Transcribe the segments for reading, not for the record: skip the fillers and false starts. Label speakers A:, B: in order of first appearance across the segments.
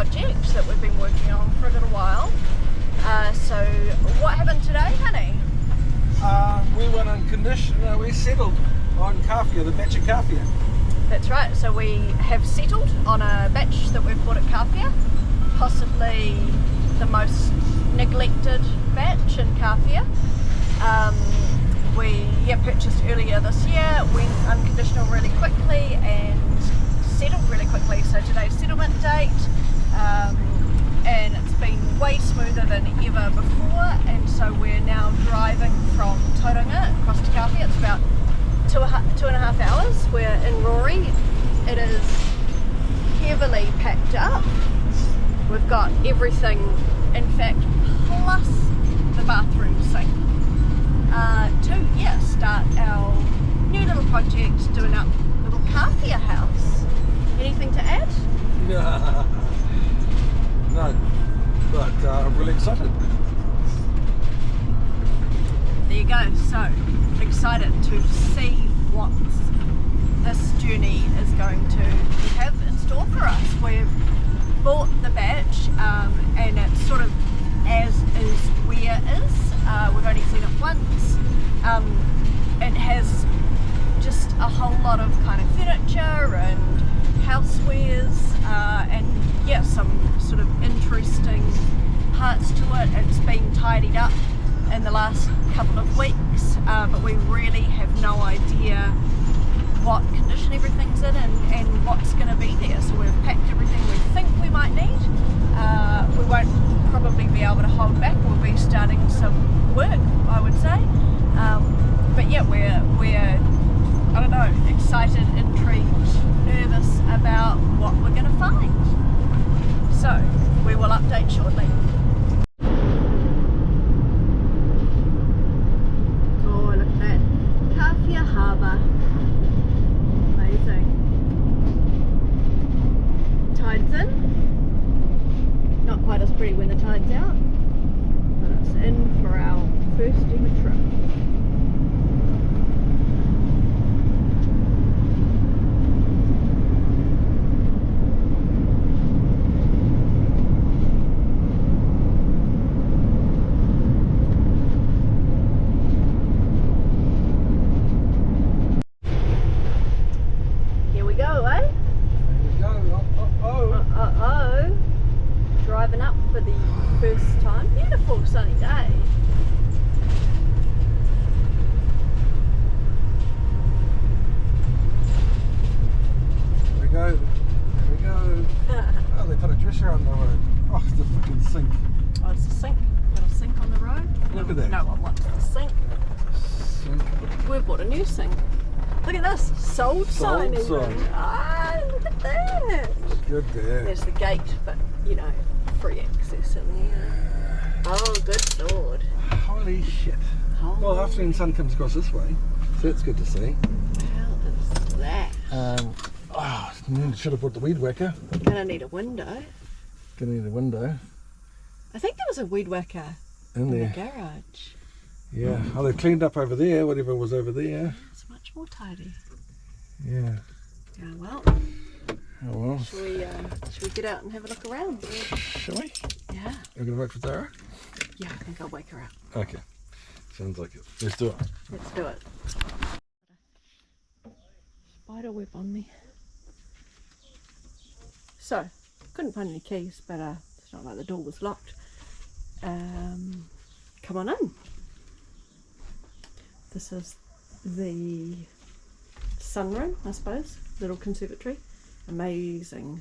A: project that we've been working on for a little while. So what happened today, honey?
B: We went on condition, we settled on Kawhia, the batch of Kawhia.
A: That's right, so we have settled on a batch that we've bought at Kawhia, possibly the most neglected batch in Kawhia. We purchased earlier this year, went unconditional really quickly and settled really quickly. So today's settlement date, and it's been way smoother than ever before, and so we're now driving from Tauranga across to Kawhia. It's about 2.5 hours. We're in Rory. It is heavily packed up. We've got everything, in fact, plus the bathroom sink, to start our new little project, doing up little Kawhia house. Anything to add?
B: No, but I'm really excited.
A: There you go, so excited to see what this journey is going to have in store for us. We've bought the batch, and it's sort of as is where is. We've only seen it once. It has just a whole lot of kind of furniture and housewares, and some sort of interesting parts to it. It's been tidied up in the last couple of weeks, but we really have no idea what condition everything's in and what's going to be there. So we've packed everything we think we might need. We won't probably be able to hold back. We'll be starting some work, I would say. But yeah, we're I don't know, excited, intrigued, nervous about what we're going to find. So we will update shortly. Oh, look at that. Kawhia Harbour. Amazing. Tide's in. Not quite as pretty when the tide's out, but it's in for our first ever trip. Driving up for the first time. Beautiful sunny day.
B: There we go. There we go. Oh, they put a dresser on the road. Oh, it's the fucking sink.
A: Oh, it's a sink. Got a sink on the road.
B: Look at that.
A: No one wants the sink.
B: Sink.
A: We've bought a new sink. Look at this. Sold sign even.
B: Sign.
A: Ah, look at that.
B: Good there.
A: There's the gate, but you know, free access in there. Oh, good lord.
B: Holy shit. Well, afternoon sun comes across this way, so that's good to see.
A: How is that?
B: Should have brought the weed whacker.
A: Gonna need a window.
B: Gonna need a window.
A: I think there was a weed whacker in
B: there.
A: The garage.
B: Yeah. Oh, they've cleaned up over there, whatever was over there.
A: It's much more tidy.
B: Yeah.
A: Yeah, well.
B: Oh well.
A: Should we get out and have a look around?
B: Shall we?
A: Yeah.
B: You're gonna wait for Tara?
A: Yeah, I think I'll wake her up.
B: Okay. Sounds like it. Let's do it.
A: Let's do it. Spider web on me. So, couldn't find any keys, but it's not like the door was locked. Come on in. This is the sunroom, I suppose. Little conservatory. Amazing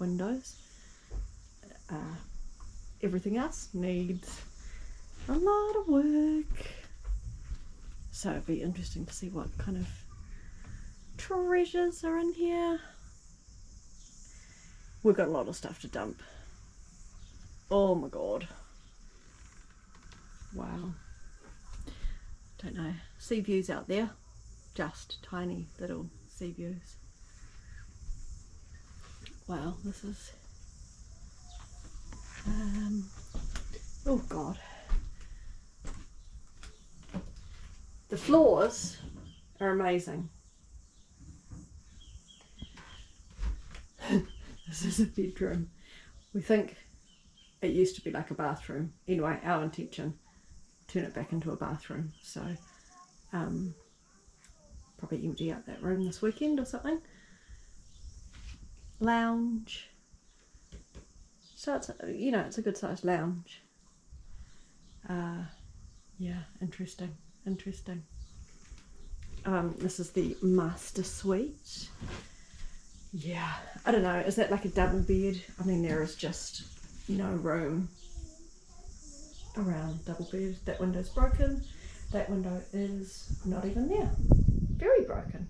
A: windows. Everything else needs a lot of work. So it'd be interesting to see what kind of treasures are in here. We've got a lot of stuff to dump. Oh my god. Wow. Don't know. Sea views out there. Just tiny little sea views. Wow, this is oh god. The floors are amazing. This is a bedroom. We think it used to be like a bathroom. Anyway, our intention, turn it back into a bathroom. So probably empty out that room this weekend or something. Lounge. So it's, you know, it's a good sized lounge. Yeah, interesting. This is the master suite. Yeah, I don't know, is that like a double bed? I mean, there is just no room around double bed. That window's broken. That window is not even there. Very broken.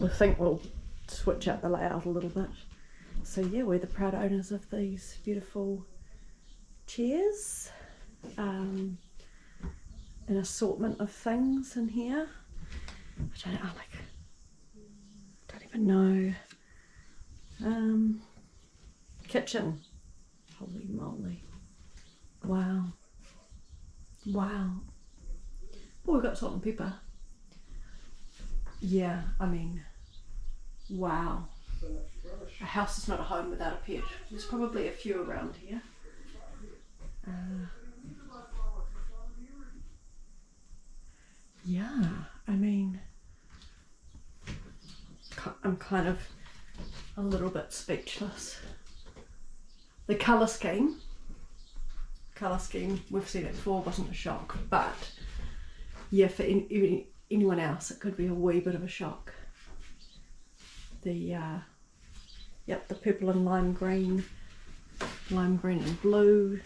A: I think we'll switch out the layout a little bit. So yeah, we're the proud owners of these beautiful chairs. An assortment of things in here. I don't even know. Kitchen. Holy moly. Wow. Oh, we've got salt and pepper. Yeah, I mean, wow. A house is not a home without a pet. There's probably a few around here. Yeah, I mean, I'm kind of a little bit speechless. The colour scheme, we've seen it before, wasn't a shock, but yeah, for anyone else it could be a wee bit of a shock. The the purple and lime green and blue.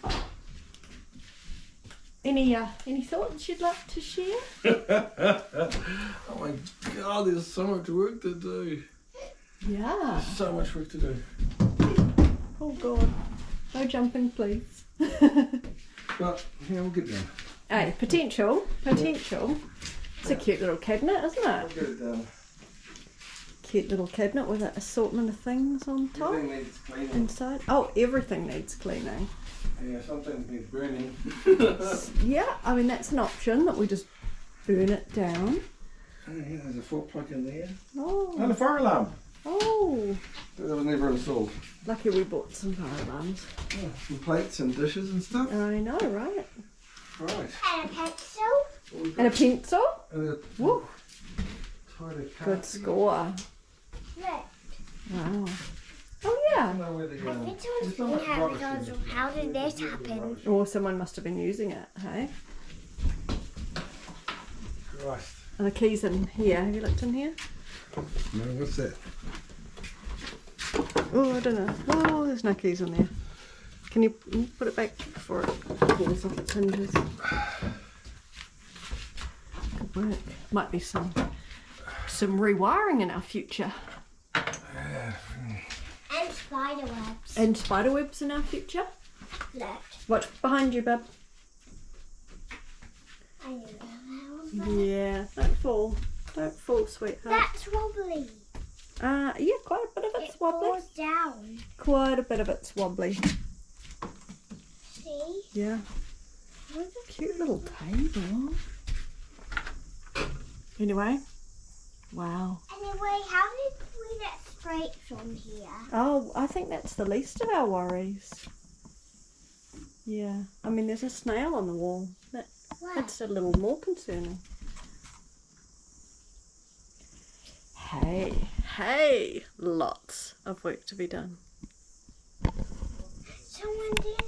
A: Any thoughts you'd like to share?
B: Oh my god, there's so much work to do.
A: Yeah.
B: There's so much work to do.
A: Oh god. No jumping, please.
B: But yeah, we'll get down.
A: Hey, potential. It's a cute little cabinet, isn't
B: We'll
A: it?
B: get it down.
A: Cute little cabinet with an assortment of things on top.
B: Everything needs cleaning.
A: Inside. Oh, everything needs cleaning.
B: Yeah, some things need burning.
A: Yeah, I mean that's an option, that we just burn it down.
B: Oh yeah, there's a fork plug in there.
A: Oh.
B: And a fire alarm.
A: Oh.
B: That was never installed.
A: Lucky we bought some fire alarms.
B: Yeah, some plates and dishes and stuff.
A: I know, right?
B: Right.
C: And a pencil.
A: And a pencil?
B: And a
A: Woo.
B: tidy car
A: Good
B: seat.
A: score.
C: Look,
A: Wow. Oh
B: I
A: yeah.
B: don't know where the,
C: I think
B: there's
C: someone's
B: not
C: been
B: much
C: having
B: rubbish in
C: those.
B: this.
C: How did this happen?
A: Or someone must have been using it, hey?
B: Christ.
A: Are the keys in here? Have you looked in here?
B: No, what's that?
A: Oh, I don't know. Oh, there's no keys in there. Can you put it back before it falls off its hinges? Good work. Might be some rewiring in our future.
C: And spider webs.
A: And spider webs in our future.
C: Look,
A: Watch behind you, bub.
C: I knew that one.
A: Yeah, don't fall. Don't fall, sweetheart.
C: That's wobbly.
A: Yeah, quite a bit of it's
C: It
A: wobbly.
C: falls down.
A: Quite a bit of it's wobbly.
C: See?
A: Yeah. Cute little table. Anyway, wow.
C: Anyway, how did we get scrapes on here?
A: Oh, I think that's the least of our worries. Yeah, I mean, there's a snail on the wall.
C: Where?
A: That's a little more concerning. Hey, lots of work to be done.
C: Someone did